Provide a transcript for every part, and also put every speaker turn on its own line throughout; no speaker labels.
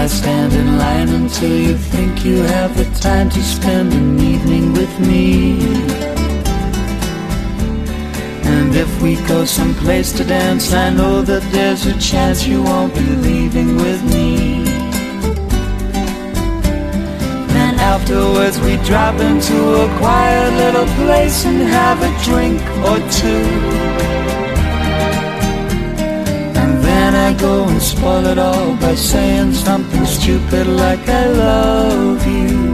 Stand in line until you think you have the time to spend an evening with me. And if we go someplace to dance, I know that there's a chance you won't be leaving with me. Then afterwards we drop into a quiet little place and have a drink or two. I go and spoil it all by saying something stupid like I love you.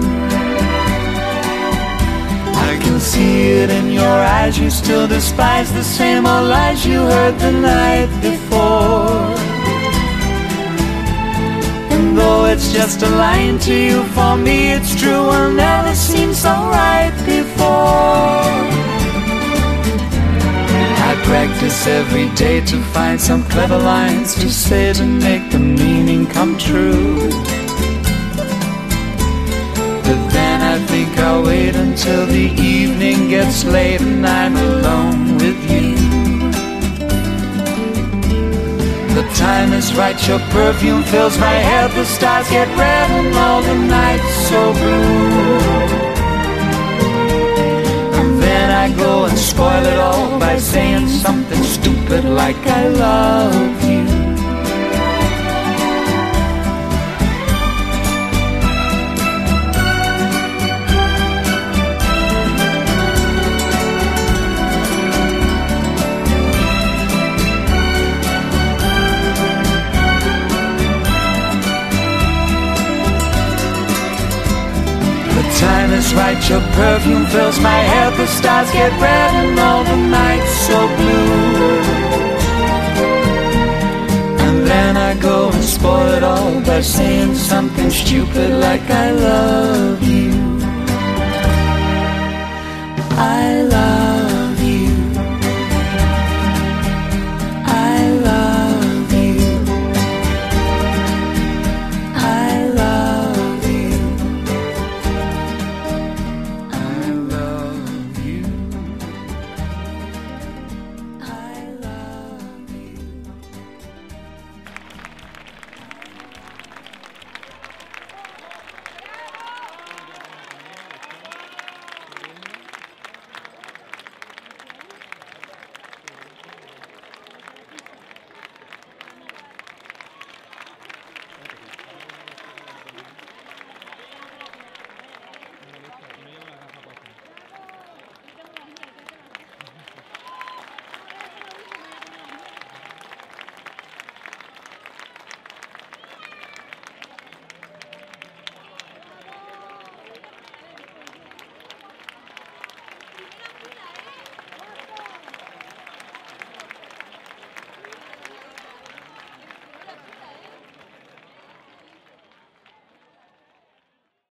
I can see it in your eyes, you still despise the same old lies you heard the night before. And though it's just a line to you, for me it's true, will never seem so right before. I practice every day to find some clever lines to say to make the meaning come true. But then I think I'll wait until the evening gets late and I'm alone with you. The time is right, your perfume fills my head, the stars get red and all the nights so blue. I go and spoil it all by saying something stupid like I love you. The time is right, your perfume fills my head, the stars get red and all the nights so blue. And then I go and spoil it all by saying something stupid like I love